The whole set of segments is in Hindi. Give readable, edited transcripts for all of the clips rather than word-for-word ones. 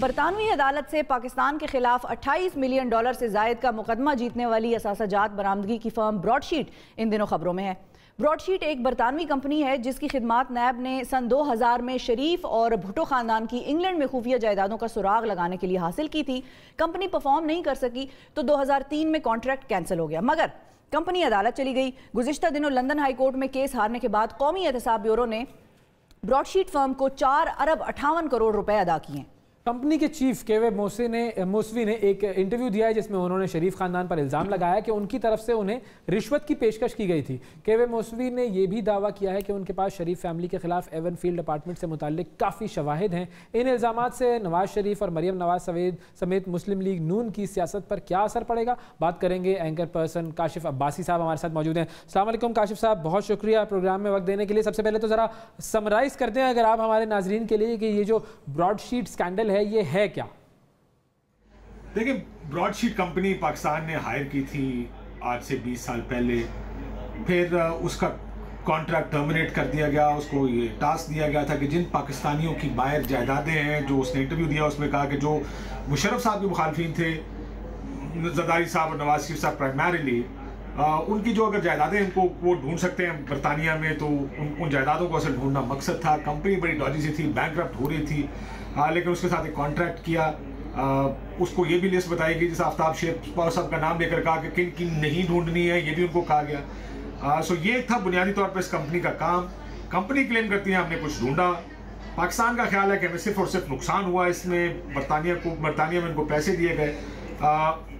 बरतानवी अदालत से पाकिस्तान के खिलाफ 28 मिलियन डॉलर से जायद का मुकदमा जीतने वाली असासाजात बरामदगी की फर्म ब्रॉडशीट इन दिनों खबरों में है। ब्रॉडशीट एक बरतानवी कंपनी है जिसकी खिदमात नैब ने सन 2000 में शरीफ और भुट्टो खानदान की इंग्लैंड में खुफिया जायदादों का सुराग लगाने के लिए हासिल की थी। कंपनी परफॉर्म नहीं कर सकी तो 2003 में कॉन्ट्रैक्ट कैंसिल हो गया, मगर कंपनी अदालत चली गई। गुज़िश्ता दिनों लंदन हाई कोर्ट में केस हारने के बाद कौमी एहतसाब ब्यूरो ने ब्रॉडशीट फर्म को 4 अरब 58 करोड़ रुपए अदा किए। कंपनी के चीफ केवे मौसवी ने एक इंटरव्यू दिया है जिसमें उन्होंने शरीफ खानदान पर इल्ज़ाम लगाया कि उनकी तरफ से उन्हें रिश्वत की पेशकश की गई थी। केवे मौसवी ने यह भी दावा किया है कि उनके पास शरीफ फैमिली के खिलाफ एवन फील्ड अपार्टमेंट से मुताल्लिक काफ़ी शवाहिद हैं। इन इल्ज़ामात से नवाज शरीफ और मरियम नवाज समेत मुस्लिम लीग नून की सियासत पर क्या असर पड़ेगा, बात करेंगे। एंकर पर्सन काशिफ अब्बासी साहब हमारे साथ मौजूद हैं। अस्सलाम वालेकुम काशिफ साहब, बहुत शुक्रिया प्रोग्राम में वक्त देने के लिए। सबसे पहले तो ज़रा समराइज़ करते हैं अगर आप हमारे नाजरीन के लिए कि ये जो ब्रॉडशीट स्कैंडल है ये है क्या। देखिए, ब्रॉडशीट कंपनी पाकिस्तान ने हायर की थी आज से 20 साल पहले, फिर उसका कॉन्ट्रैक्ट टर्मिनेट कर दिया गया। उसको ये टास्क दिया गया था कि जिन पाकिस्तानियों की बाहर जायदादें हैं, जो उसने इंटरव्यू दिया उसमें कहा कि जो मुशर्रफ साहब के मुखालफिन थे, जरदारी साहब और नवाज शरीफ साहब प्राइमरीली, उनकी जो अगर जायदादें उनको वो ढूंढ सकते हैं बरतानिया में, तो उन जायदादों को असल ढूंढना मकसद था। कंपनी बड़ी डॉजी सी थी, बैंकरप्ट हो रही थी, लेकिन उसके साथ एक कॉन्ट्रैक्ट किया। उसको ये भी लिस्ट बताई गई, जैसे आफ्ताब शेख साहब का नाम लेकर कहा कि किन किन नहीं ढूंढनी है, ये भी उनको कहा गया। सो ये था बुनियादी तौर पर इस कंपनी का काम। कंपनी क्लेम करती है हमने कुछ ढूंढा, पाकिस्तान का ख्याल है कि हमें सिर्फ और सिर्फ नुकसान हुआ इसमें, बरतानिया में उनको पैसे दिए गए।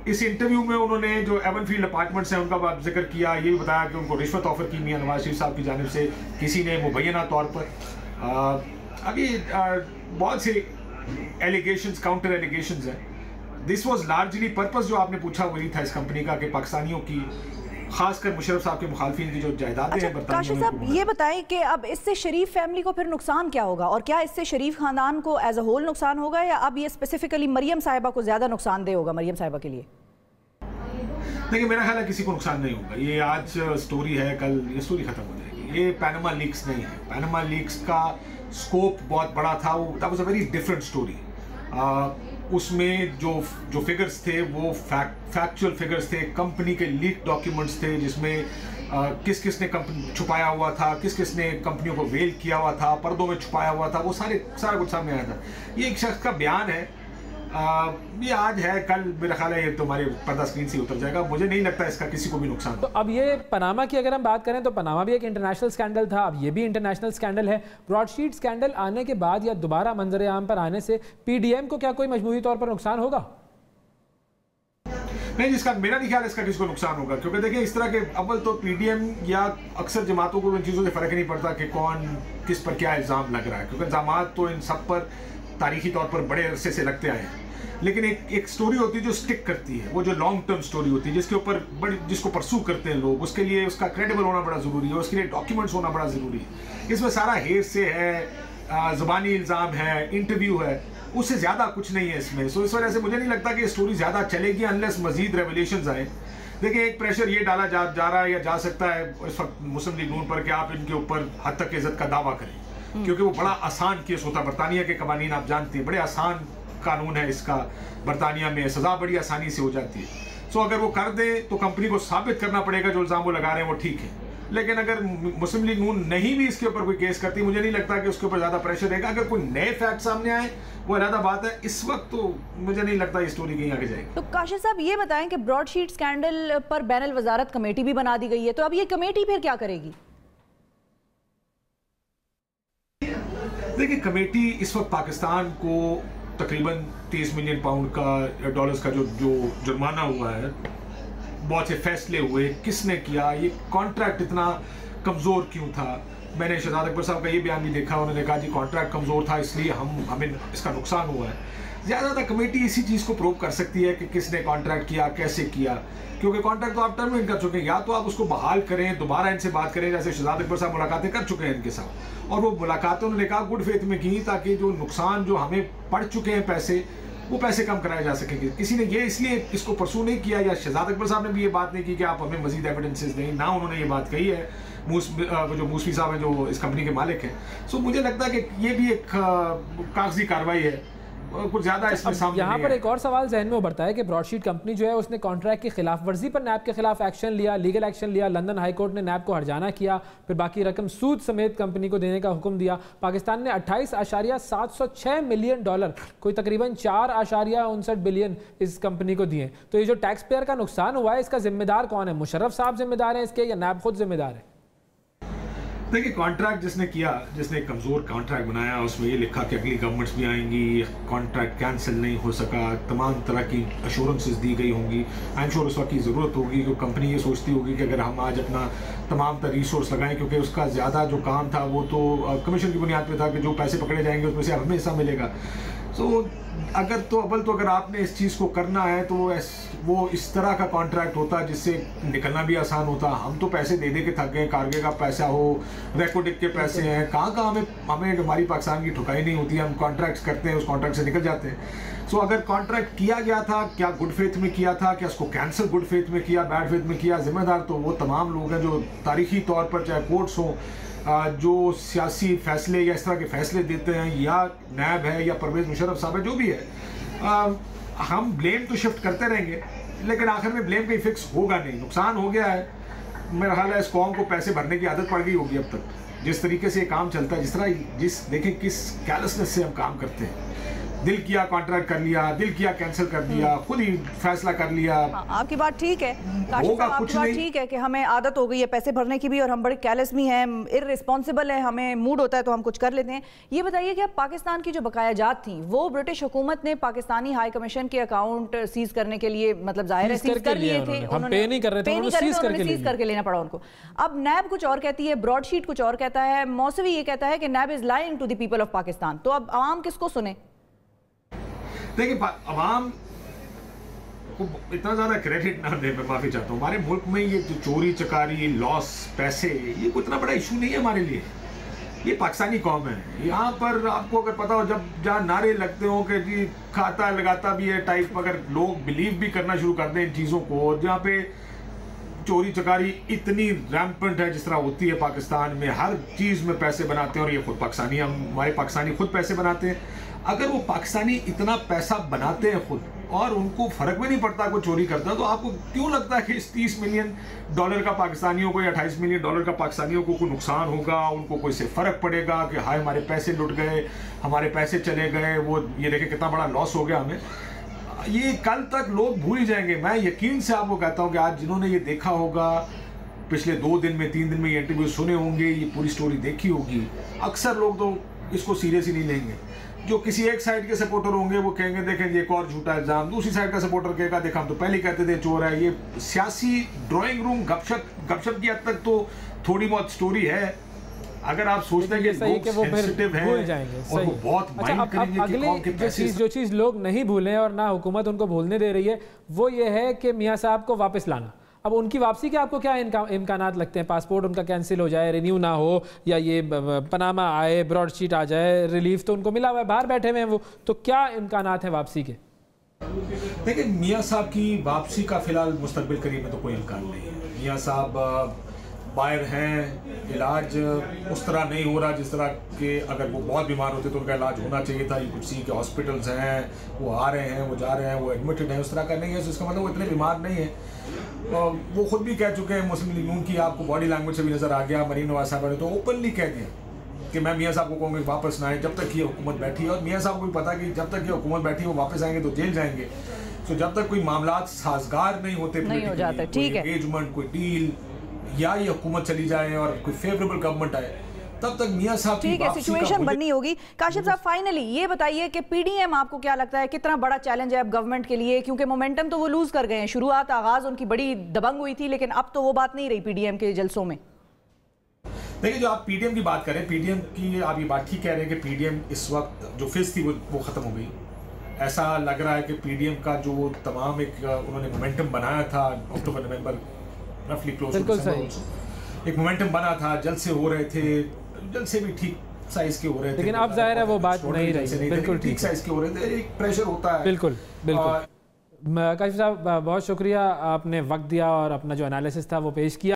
इस इंटरव्यू में उन्होंने जो एवन फील्ड अपार्टमेंट्स हैं उनका जिक्र किया, ये भी बताया कि उनको रिश्वत ऑफर की मियां नवाज शरीफ साहब की जानिब से किसी ने मुबैना तौर पर। अभी बहुत से एलिगेशंस, काउंटर एलिगेशंस हैं। दिस वाज लार्जली पर्पस जो आपने पूछा वही था इस कंपनी का कि पाकिस्तानियों की, खासकर मुशर्रफ साहब के मुखालफिन की जो जायदादें हैं। काशिफ साहब ये बताएं कि अब इससे शरीफ फैमिली को फिर नुकसान क्या होगा, और क्या इससे शरीफ खानदान को एज अ होल नुकसान होगा, या अब ये स्पेसिफिकली मरियम साहिबा को ज़्यादा नुकसानदेह होगा मरियम साहिबा के लिए? देखिए, मेरा ख्याल है किसी को नुकसान नहीं होगा। ये आज स्टोरी है, कल ये स्टोरी खत्म हो जाएगी। ये पैनामा लीक्स नहीं है। पैनामा लीक्स का स्कोप बहुत बड़ा था, वो that was a very different story. उसमें जो फिगर्स थे वो फैक्चुअल फिगर्स थे, कंपनी के लीक डॉक्यूमेंट्स थे जिसमें किस किस ने कंपनी छुपाया हुआ था, किस किस ने कंपनियों को वेल किया हुआ था, पर्दों में छुपाया हुआ था, वो सारा कुछ सामने आया था। ये एक शख्स का बयान है, ये आज है, कल मेरा ख्याल है ये तुम्हारे पर्दा स्क्रीन से उतर जाएगा। मुझे नहीं लगता इसका किसी को भी नुकसान। तो अब ये पनामा की अगर हम बात करें तो पनामा भी एक इंटरनेशनल स्कैंडल था, अब ये भी इंटरनेशनल स्कैंडल है। ब्रॉडशीट स्कैंडल आने के बाद या दोबारा मंजर आम पर आने से पीडीएम को क्या कोई मजबूरी तौर पर नुकसान होगा? नहीं, जिसका मेरा नहीं ख्याल इसका किसी को नुकसान होगा, क्योंकि देखिए इस तरह के अव्वल तो पीडीएम या अक्सर जमातों को इन चीज़ों से फ़र्क नहीं पड़ता कि कौन किस पर क्या इल्ज़ाम लग रहा है, क्योंकि इल्ज़ाम तो इन सब पर तारीखी तौर पर बड़े अरसे से लगते आए हैं। लेकिन एक स्टोरी होती है जो स्टिक करती है, वो जो लॉन्ग टर्म स्टोरी होती है जिसके ऊपर जिसको परसू करते हैं लोग, उसके लिए उसका क्रेडिबल होना बड़ा ज़रूरी है, उसके लिए डॉक्यूमेंट्स होना बड़ा ज़रूरी है। इसमें सारा हेर से है, ज़बानी इल्ज़ाम है, इंटरव्यू है, उससे ज़्यादा कुछ नहीं है इसमें। सो इस वजह से मुझे नहीं लगता कि ये स्टोरी ज़्यादा चलेगी अनलेस मजीद रेवलेशंस आए। देखिए, एक प्रेशर ये डाला जा रहा है या जा सकता है इस वक्त मुस्लिम लीग नून पर कि आप इनके ऊपर हद तक इज्जत का दावा करें, क्योंकि वो बड़ा आसान केस होता है। बरतानिया के कवानीन आप जानते हैं, बड़े आसान कानून है इसका, बरतानिया में सज़ा बड़ी आसानी से हो जाती है। सो अगर वो कर दे तो कंपनी को साबित करना पड़ेगा जो इल्ज़ाम वो लगा रहे हैं वो ठीक है। लेकिन अगर मुस्लिम लीग नून नहीं भी इसके ऊपर कोई केस करती, मुझे नहीं लगता कि उसके ऊपर ज़्यादा प्रेशर रहेगा। अगर कोई नए फैक्ट सामने आए वो अलग बात है, इस वक्त तो मुझे नहीं लगता ये स्टोरी कहीं आगे जाएगी। तो काशिफ साहब ये बताएं कि ब्रॉडशीट स्कैंडल पर बैनुल वज़ारत कमेटी भी बना दी गई है, तो अब ये कमेटी फिर क्या करेगी? देखिए, कमेटी इस वक्त पाकिस्तान को तकरीबन 30 मिलियन पाउंड का डॉलर्स का जो जुर्माना हुआ है, बहुत से फैसले हुए, किसने किया, ये कॉन्ट्रैक्ट इतना कमज़ोर क्यों था। मैंने शहजाद अकबर साहब का ये बयान भी देखा, उन्होंने कहा जी कॉन्ट्रैक्ट कमज़ोर था इसलिए हमें इसका नुकसान हुआ है। ज़्यादातर कमेटी इसी चीज़ को प्रूव कर सकती है कि किसने कॉन्ट्रैक्ट किया, कैसे किया, क्योंकि कॉन्ट्रैक्ट तो आप टर्मिनेट कर चुके हैं। या तो आप उसको बहाल करें, दोबारा इनसे बात करें, जैसे शहजाद अकबर साहब मुलाकातें कर चुके हैं इनके साथ, और वो मुलाकातें उन्होंने कहा गुड फेथ में की ताकि जो नुकसान जो हमें पड़ चुके हैं पैसे, वो पैसे कम कराए जा सकेंगे। किसी ने ये इसलिए इसको परसू नहीं किया, या शहजाद अकबर साहब ने भी ये बात नहीं की कि आप हमें मजीद एविडेंसेस दें, ना उन्होंने ये बात कही है जो मूसवी साहब हैं जो इस कंपनी के मालिक हैं। सो मुझे लगता है कि ये भी एक कागजी कार्रवाई है कुछ ज्यादा इसमें सामने यहाँ पर एक और सवाल जहन में उभरता है कि ब्रॉडशीट कंपनी जो है उसने कॉन्ट्रैक्ट की खिलाफ वर्जी पर नैब के खिलाफ एक्शन लिया, लीगल एक्शन लिया। लंदन हाई कोर्ट ने नैब को हर्जाना किया, फिर बाकी रकम सूद समेत कंपनी को देने का हुक्म दिया। पाकिस्तान ने 28.706 मिलियन डॉलर, कोई तकरीबन 4.59 बिलियन इस कंपनी को दिए। तो ये जो टैक्स पेयर का नुकसान हुआ है, इसका जिम्मेदार कौन है? मुशर्रफ साहब जिम्मेदार हैं इसके या नैब खुद जिम्मेदार है? देखिए, कॉन्ट्रैक्ट जिसने किया, जिसने एक कमज़ोर कॉन्ट्रैक्ट बनाया, उसमें ये लिखा कि अगली गवर्नमेंट्स भी आएंगी, कॉन्ट्रैक्ट कैंसिल नहीं हो सका, तमाम तरह की अश्योरेंसेस दी गई होंगी। आई एम श्योर उस वक्त की ज़रूरत होगी कि कंपनी ये सोचती होगी कि अगर हम आज अपना तमाम तरह रिसोर्स लगाएं, क्योंकि उसका ज़्यादा जो काम था वो तो कमीशन की बुनियाद पर था कि जो पैसे पकड़े जाएंगे उसमें से हमें हिस्सा मिलेगा। तो अगर आपने इस चीज़ को करना है तो वो इस तरह का कॉन्ट्रैक्ट होता जिससे निकलना भी आसान होता। हम तो पैसे दे दे के थक गए, कार्गे का पैसा हो, रेकोडिक के पैसे हैं, कहाँ हमें हमारी पाकिस्तान की ठुकाई नहीं होती, हम कॉन्ट्रैक्ट्स करते हैं, उस कॉन्ट्रैक्ट से निकल जाते हैं। सो अगर कॉन्ट्रैक्ट किया गया था, क्या गुड फेथ में किया था, क्या उसको कैंसिल गुड फेथ में किया, बैड फेथ में किया, जिम्मेदार तो वो तमाम लोग हैं जो तारीखी तौर पर, चाहे कोर्ट्स हों, जो सियासी फैसले या इस तरह के फैसले देते हैं, या नैब है या परवेज़ मुशर्रफ साहब है, जो भी है, हम ब्लेम तो शिफ्ट करते रहेंगे, लेकिन आखिर में ब्लेम कहीं फिक्स होगा नहीं। नुकसान हो गया है, मेरा ख्याल है इस कौम को पैसे भरने की आदत पड़ गई होगी अब तक, जिस तरीके से ये काम चलता है, देखें किस कैलसनेस से हम काम करते हैं। दिल किया कॉन्ट्रैक्ट कर लिया, दिल किया कैंसिल कर दिया, खुद ही फैसला कर लिया। आपकी बात ठीक है, काशिफ साहब, आपकी बात ठीक है कि हमें आदत हो गई है पैसे भरने की भी, और हम बड़े कैलेस भी हैं, इररिस्पॉन्सिबल हैं, हमें मूड होता है तो हम कुछ कर लेते हैं। ये बताइए कि अब पाकिस्तान की जो बकाया जात थी वो ब्रिटिश हुकूमत ने पाकिस्तानी हाई कमीशन के अकाउंट सीज करने के लिए, मतलब जाहिर है सीज कर लिए थे, उन्होंने पे नहीं कर रहे थे, उन्होंने सीज करके लेना पड़ा उनको। अब नैब कुछ और कहती है, ब्रॉडशीट कुछ और कहता है, मौसवी ये कहता है कि NAB is lying to the people of Pakistan. तो अब आवाम किसको सुने? देखिए, अवाम को इतना ज़्यादा क्रेडिट ना दे, मैं माफ़ी चाहता हूँ। हमारे मुल्क में ये जो चोरी चकारी, लॉस, पैसे, ये कोई इतना बड़ा इशू नहीं है हमारे लिए। ये पाकिस्तानी कौम है। यहाँ पर आपको अगर पता हो, जब जहाँ नारे लगते हो कि जी खाता लगाता भी है टाइप, अगर लोग बिलीव भी करना शुरू कर दें इन चीज़ों को, और जहाँ पे चोरी चकारी इतनी रैम्पेंट है जिस तरह होती है पाकिस्तान में, हर चीज़ में पैसे बनाते हैं, और ये खुद पाकिस्तानी, हमारे पाकिस्तानी खुद पैसे बनाते हैं। अगर वो पाकिस्तानी इतना पैसा बनाते हैं खुद, और उनको फ़र्क भी नहीं पड़ता कोई चोरी करता, तो आपको क्यों लगता है कि इस 30 मिलियन डॉलर का पाकिस्तानियों को या 28 मिलियन डॉलर का पाकिस्तानियों को कोई नुकसान होगा, उनको कोई से फ़र्क पड़ेगा कि हाय हमारे पैसे लुट गए, हमारे पैसे चले गए, वो ये देखें कितना बड़ा लॉस हो गया हमें। ये कल तक लोग भूल ही जाएंगे। मैं यकीन से आपको कहता हूँ कि आज जिन्होंने ये देखा होगा, पिछले 2 दिन में 3 दिन में ये इंटरव्यू सुने होंगे, ये पूरी स्टोरी देखी होगी, अक्सर लोग तो इसको सीरियस ही नहीं लेंगे। जो किसी एक साइड के सपोर्टर होंगे वो कहेंगे देखें ये एक और झूठा इल्ज़ाम, दूसरी साइड का सपोर्टर कहेगा देखा हम तो पहले कहते थे चोर है। ये सियासी ड्राइंग रूम गपशप की हद तक तो थोड़ी बहुत स्टोरी है। अगर आप सोचते हैं कि लोग सेंसिटिव हैं और वो बहुत माइंड करेंगे कि कौन के पैसे, जो चीज़ लोग नहीं भूलें और ना हुकूमत उनको भूलने दे रही है, वो ये है कि मियाँ साहब को वापस लाना। अब उनकी वापसी के आपको क्या इम्कानात लगते हैं? पासपोर्ट उनका कैंसिल हो जाए, रिन्यू ना हो, या ये पनामा आए, ब्रॉडशीट आ जाए, रिलीफ तो उनको मिला हुआ है, बाहर बैठे हुए हैं वो, तो क्या इम्कानात हैं वापसी के? देखिए, मियाँ साहब की वापसी का फिलहाल मुस्तकबिल करीब में तो कोई इम्कान नहीं है। मियाँ साहब बाहर हैं, इलाज उस तरह नहीं हो रहा जिस तरह के, अगर वो बहुत बीमार होते तो उनका इलाज होना चाहिए था। ये कुछ सी के हॉस्पिटल्स हैं, वो आ रहे हैं, वो जा रहे हैं, वो एडमिटेड हैं, उस तरह का नहीं है। तो इसका मतलब वो इतने बीमार नहीं है। वो खुद भी कह चुके हैं, मुस्लिम लीग नून की आपको बॉडी लैंग्वेज से भी नज़र आ गया, मरीन नवाज साहब ने तो ओपनली कह दिया कि मैं मियाँ साहब को कहूँगा वापस ना आए जब तक ये हुकूमत बैठी है। और मियाँ साहब को भी पता कि जब तक ये हुकूमत बैठी है वो वापस आएंगे तो जेल जाएंगे। तो जब तक कोई मामला साजगार नहीं होते, एंगेजमेंट, कोई डील, या ये हुकूमत चली जाए और कोई फेवरेबल गवर्नमेंट आए, तब तक मियाँ साहब ठीक है, सिचुएशन बननी होगी। काशिफ साहब, फाइनली ये बताइए कि पीडीएम आपको क्या लगता है कितना बड़ा चैलेंज है अब गवर्नमेंट के लिए? क्योंकि मोमेंटम तो वो लूज कर गए हैं, शुरुआत आगाज उनकी बड़ी दबंग हुई थी, लेकिन अब तो वो बात नहीं रही पीडीएम के जलसों में। देखिए, जो आप पीडीएम की बात करें, पीडीएम की आप ये बात ठीक कह रहे हैं कि पीडीएम इस वक्त जो फिज थी वो खत्म हो गई। ऐसा लग रहा है कि पीडीएम का जो तमाम एक उन्होंने मोमेंटम बनाया था अक्टूबर नवंबर रफली क्लोज, एक मोमेंटम बना था, जलसे हो रहे थे, जलसे भी ठीक साइज के हो रहे थे, लेकिन अब जाहिर है वो बात नहीं रही, बिल्कुल ठीक साइज के हो रहे थे, एक प्रेशर होता है। बिल्कुल बिल्कुल। काशिफ साहब, बहुत शुक्रिया, आपने वक्त दिया और अपना जो एनालिसिस था वो पेश किया।